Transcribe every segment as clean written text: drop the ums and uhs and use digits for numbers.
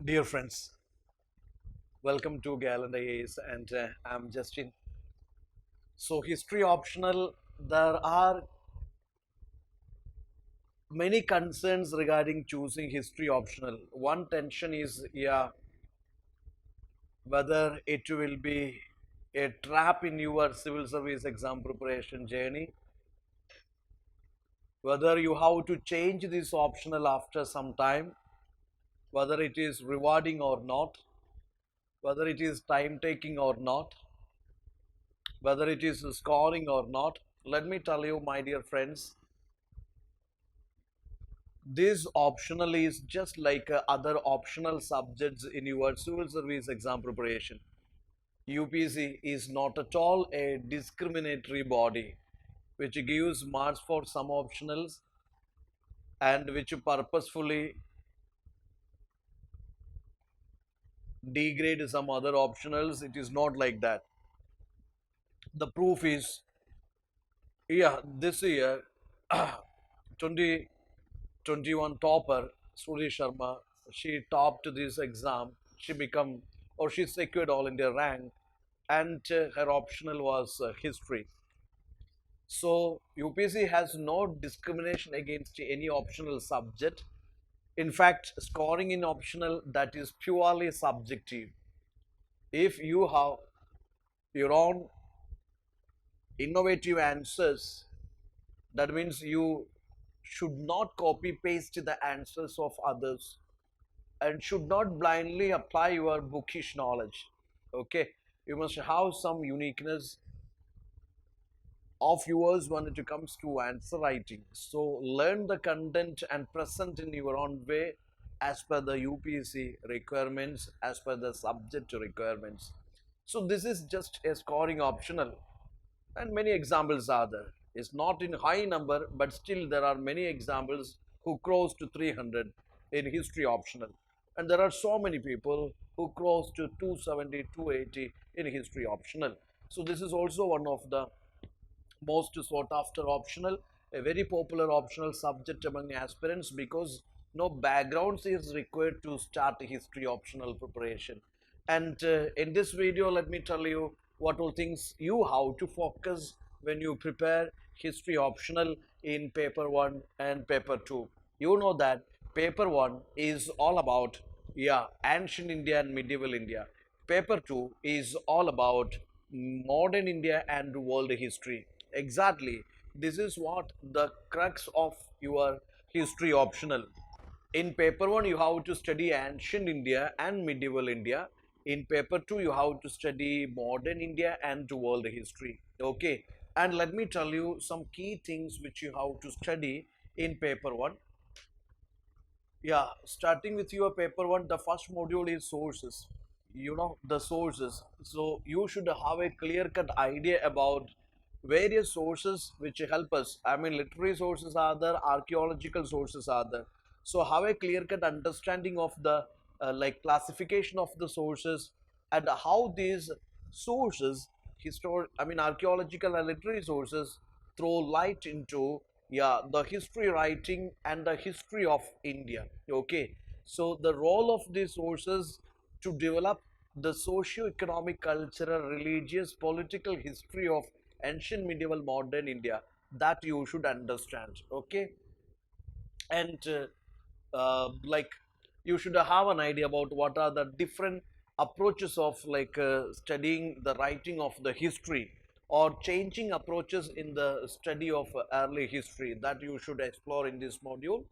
Dear friends, welcome to Gallant IAS and I'm Justin. So, history optional, there are many concerns regarding choosing history optional. One tension is, whether it will be a trap in your civil service exam preparation journey, whether you have to change this optional after some time, whether it is rewarding or not, whether it is time taking or not, whether it is scoring or not. Let me tell you, my dear friends, this optional is just like other optional subjects in your civil service exam preparation. UPC is not at all a discriminatory body which gives marks for some optionals and which purposefully degrade some other optionals. It is not like that. The proof is, this year 2021 topper Suri Sharma, she topped this exam. She become or she secured all India rank, and her optional was history. So UPSC has no discrimination against any optional subject. In fact, scoring in optional, that is purely subjective. If you have your own innovative answers, that means you should not copy paste the answers of others and should not blindly apply your bookish knowledge. Okay, you must have some uniqueness of yours when it comes to answer writing. So learn the content and present in your own way as per the UPSC requirements, as per the subject requirements. So this is just a scoring optional, and many examples are there. It's not in high number, but still there are many examples who cross to 300 in history optional, and there are so many people who cross to 270, 280 in history optional. So this is also one of the most sought after optional, a very popular optional subject among aspirants because no backgrounds is required to start history optional preparation. And in this video, let me tell you what all things you have to focus when you prepare history optional in paper 1 and paper 2. You know that paper 1 is all about ancient India and medieval India. Paper 2 is all about modern India and world history. Exactly. This is what the crux of your history optional. In paper 1, you have to study ancient India and medieval India. In paper 2, you have to study modern India and world history. Okay. And let me tell you some key things which you have to study in paper 1. Starting with your paper 1, the first module is sources. You know, the sources. So you should have a clear cut idea about various sources which help us. I mean, literary sources are there, archaeological sources are there. So have a clear cut understanding of the like classification of the sources and how these sources, archaeological and literary sources, throw light into the history writing and the history of India. Okay, so the role of these sources to develop the socio-economic, cultural, religious, political history of ancient, medieval, modern India, that you should understand. Okay, and like you should have an idea about what are the different approaches of studying the writing of the history or changing approaches in the study of early history, that you should explore in this module,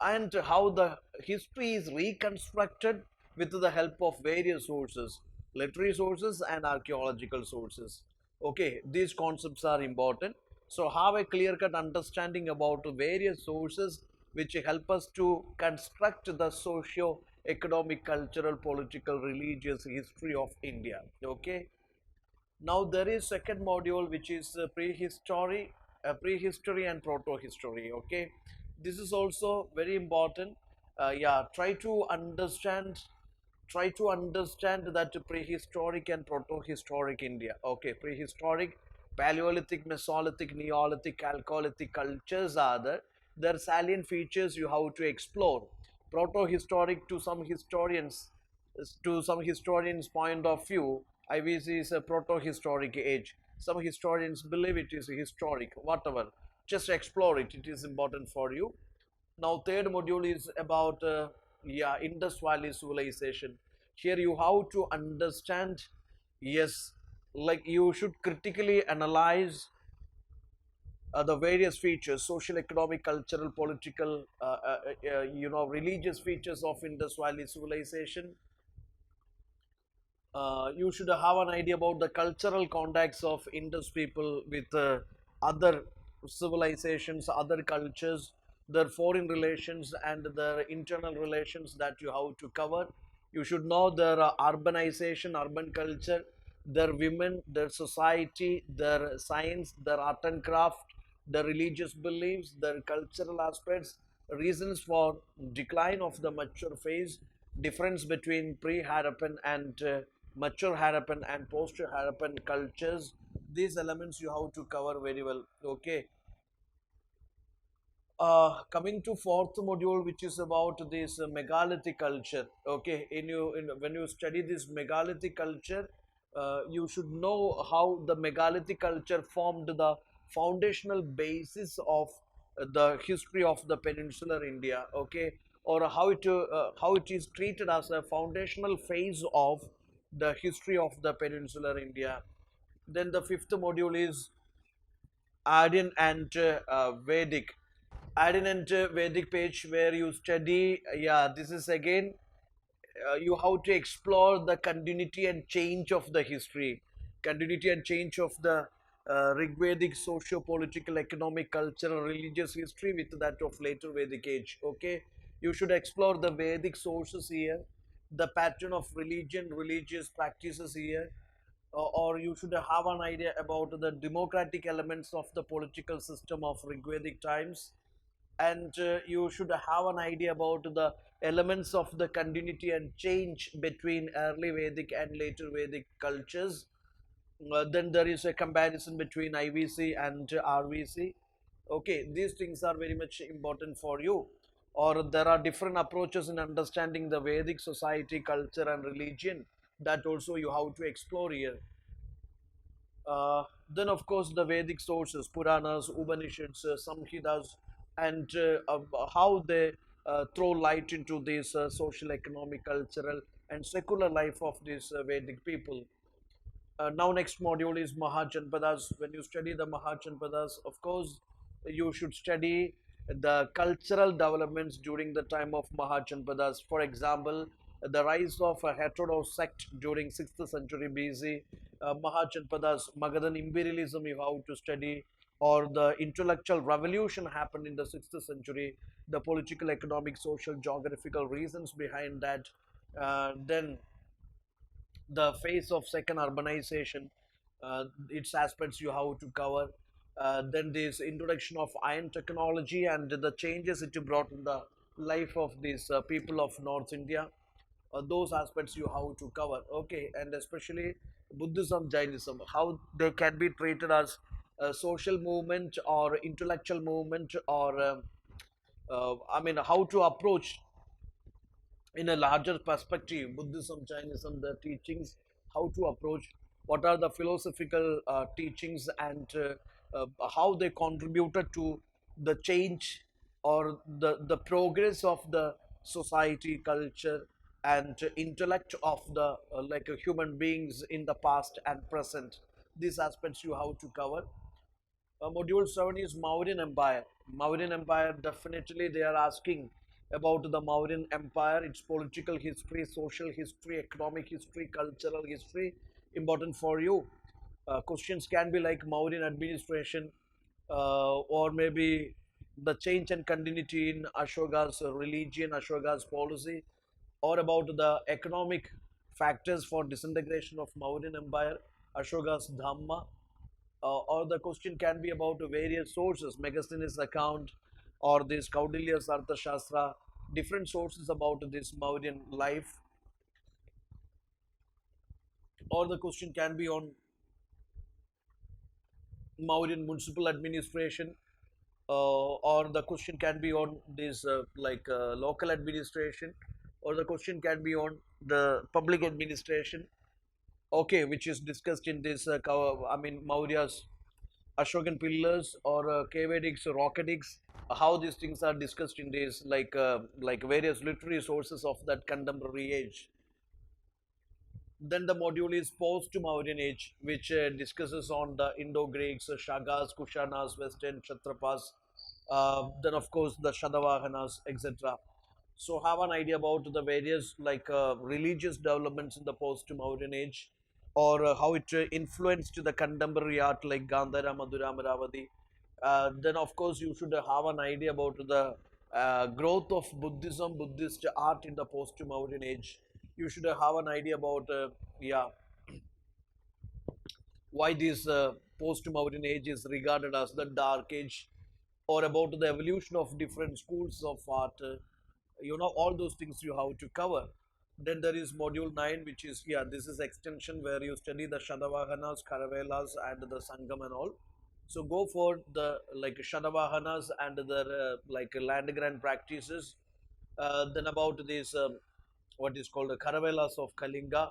and how the history is reconstructed with the help of various sources, literary sources and archaeological sources. Okay, these concepts are important. So have a clear cut understanding about various sources which help us to construct the socio economic, cultural, political, religious history of India. Okay, now there is second module which is prehistory and proto-history. Okay, this is also very important. Try to understand that prehistoric and proto-historic India. Okay, prehistoric, Paleolithic, Mesolithic, Neolithic, Chalcolithic cultures are there. Their salient features you have to explore. proto-historic to some historians' point of view, IVC is a proto-historic age. Some historians believe it is historic, whatever. Just explore it. It is important for you. Now, third module is about yeah, Indus Valley civilization. Here you have to understand, yes, like you should critically analyze the various features, social, economic, cultural, political, religious features of Indus Valley civilization. You should have an idea about the cultural contacts of Indus people with other civilizations, other cultures, their foreign relations, and their internal relations that you have to cover. You should know their urbanization, urban culture, their women, their society, their science, their art and craft, their religious beliefs, their cultural aspects, reasons for decline of the mature phase, difference between pre-Harappan and mature Harappan and post-Harappan cultures. These elements you have to cover very well. Okay. Coming to fourth module, which is about this megalithic culture. Okay, when you study this megalithic culture, you should know how the megalithic culture formed the foundational basis of the history of the peninsular India. Okay, or how it is treated as a foundational phase of the history of the peninsular India. Then the fifth module is Aryan and Vedic. Add an Vedic page where you study. Yeah, this is again you have to explore the continuity and change of the history, continuity and change of the Rigvedic socio-political, economic, cultural, religious history with that of later Vedic age. Okay, you should explore the Vedic sources here, the pattern of religion, religious practices here, or you should have an idea about the democratic elements of the political system of Rigvedic times, and you should have an idea about the elements of the continuity and change between early Vedic and later Vedic cultures. Then there is a comparison between IVC and RVC. Okay, these things are very much important for you. Or there are different approaches in understanding the Vedic society, culture, and religion that also you have to explore here. Then, of course, the Vedic sources, Puranas, Upanishads, Samhitas, and how they throw light into this social, economic, cultural, and secular life of these Vedic people. Now, next module is Mahajanpadas. When you study the Mahajanpadas, of course, you should study the cultural developments during the time of Mahajanpadas. For example, the rise of a heterodox sect during 6th century BC, Mahajanpadas, Magadhan imperialism you have to study, or the intellectual revolution happened in the 6th century, the political, economic, social, geographical reasons behind that. Then the phase of second urbanization, its aspects you have to cover. Then this introduction of iron technology and the changes it brought in the life of these people of North India. Those aspects you have to cover. Okay, and especially Buddhism, Jainism, how they can be treated as a social movement or intellectual movement, or I mean, how to approach in a larger perspective, Buddhism, Jainism, the teachings, how to approach, what are the philosophical teachings, and how they contributed to the change or the progress of the society, culture, and intellect of the human beings in the past and present. These aspects you have to cover. Module 7 is Mauryan Empire. Mauryan Empire, definitely they are asking about the Mauryan Empire, its political history, social history, economic history, cultural history, important for you. Questions can be like Mauryan administration, or maybe the change and continuity in Ashoka's religion, Ashoka's policy, or about the economic factors for disintegration of Mauryan Empire, Ashoka's Dhamma, or the question can be about various sources, Megasthenes' account or this Kaudilya's Arthashastra, different sources about this Mauryan life, or the question can be on Mauryan municipal administration, or the question can be on this local administration, or the question can be on the public administration, okay, which is discussed in this Maurya's Ashokan pillars or Kavedics or Rocketics, how these things are discussed in this like various literary sources of that contemporary age. Then the module is post-Mauryan age, which discusses on the Indo-Greeks, Shagas, Kushanas, Western Kshatrapas, then of course the Shadavahanas, etc. So have an idea about the various religious developments in the post-Mauryan age, or how it influenced the contemporary art like Gandhara, Madhura, Amaravati. Then of course you should have an idea about the growth of Buddhism, Buddhist art in the post-Mauryan age. You should have an idea about yeah, why this post-Mauryan age is regarded as the dark age, or about the evolution of different schools of art. All those things you have to cover. Then there is module 9, which is, yeah, this is extension where you study the Shadavahanas, Karavelas, and the Sangam and all. So go for the like Shadavahanas and the land grant practices. Then about this what is called the Karavelas of Kalinga,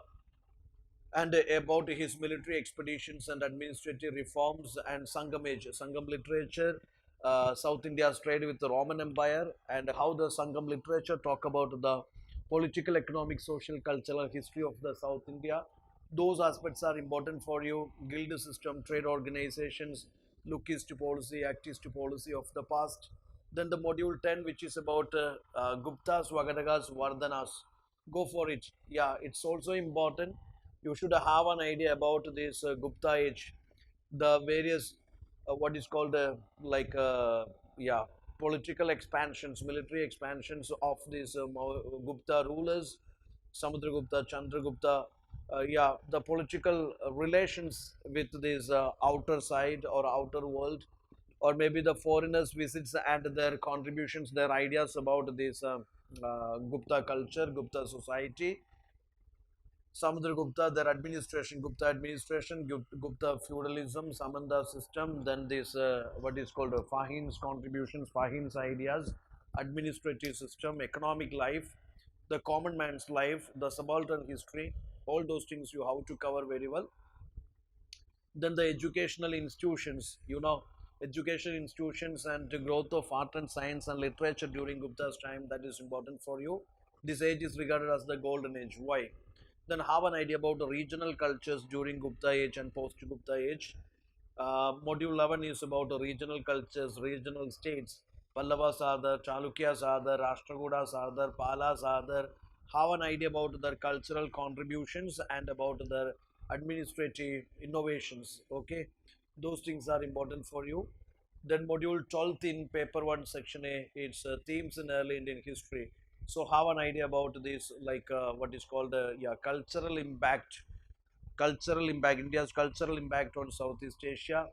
and about his military expeditions and administrative reforms, and Sangam age, Sangam literature, South India's trade with the Roman Empire, and how the Sangam literature talk about the political, economic, social, cultural history of the South India. Those aspects are important for you. Guild system, trade organizations, lookist policy, actist policy of the past. Then the module 10, which is about Guptas, Vagadagas, Vardhanas. Go for it. Yeah, it's also important. You should have an idea about this Gupta age, the various what is called yeah, political expansions, military expansions of these Gupta rulers, Samudragupta, Chandragupta. Yeah, the political relations with this outer side or outer world, or maybe the foreigners visits and their contributions, their ideas about this Gupta culture, Gupta society. Samudragupta, their administration, Gupta administration, Gupta feudalism, Samanta system, then this what is called Fahim's contributions, Fahim's ideas, administrative system, economic life, the common man's life, the subaltern history, all those things you have to cover very well. Then the educational institutions, education institutions and the growth of art and science and literature during Gupta's time, that is important for you. This age is regarded as the golden age. Why? Then have an idea about the regional cultures during Gupta age and post-Gupta age. Module 11 is about the regional cultures, regional states. Pallavas are there, Chalukyas are there, Rashtrakutas are there, Palas are there. Have an idea about their cultural contributions and about their administrative innovations. Okay, those things are important for you. Then module 12 in paper 1 section A, it's themes in early Indian history. So have an idea about this what is called yeah, cultural impact, India's cultural impact on Southeast Asia,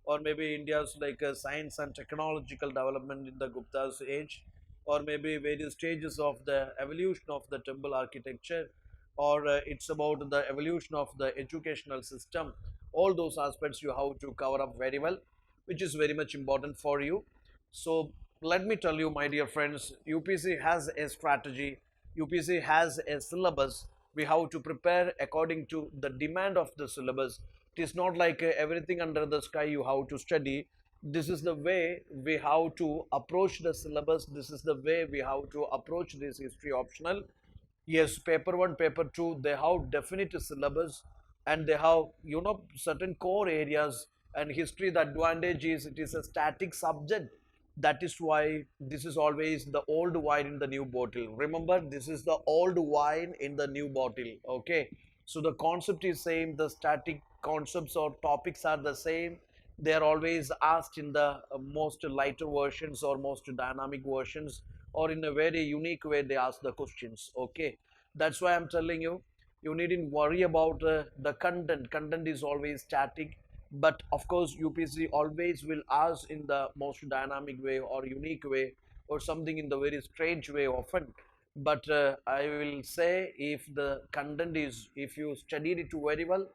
or maybe India's science and technological development in the Gupta's age, or maybe various stages of the evolution of the temple architecture, or it's about the evolution of the educational system. All those aspects you have to cover up very well, which is very much important for you. So let me tell you, my dear friends, UPC has a strategy, UPC has a syllabus. We have to prepare according to the demand of the syllabus. It is not like everything under the sky you have to study. This is the way we have to approach the syllabus. This is the way we have to approach this history optional. Yes, paper 1, paper 2, they have definite syllabus, and they have certain core areas. And history, the advantage is it is a static subject. That is why this is always the old wine in the new bottle. Remember, this is the old wine in the new bottle. Okay, so the concept is same, the static concepts or topics are the same. They are always asked in the most lighter versions or most dynamic versions, or in a very unique way they ask the questions. Okay, that's why I'm telling you, you needn't worry about the content is always static. But of course UPC always will ask in the most dynamic way or unique way, or something in the very strange way often. But I will say, if the content is, if you studied it very well,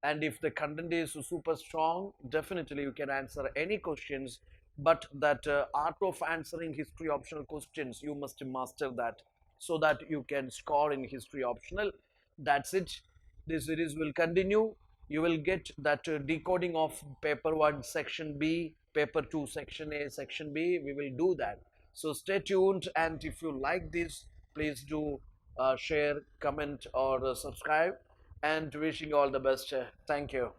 and if the content is super strong, definitely you can answer any questions but that art of answering history optional questions, you must master that so that you can score in history optional. That's it. This series will continue. You will get that decoding of paper 1 section B, paper 2 section A, section B. We will do that. So stay tuned, and if you like this, please do share, comment, or subscribe, and wishing you all the best. Thank you.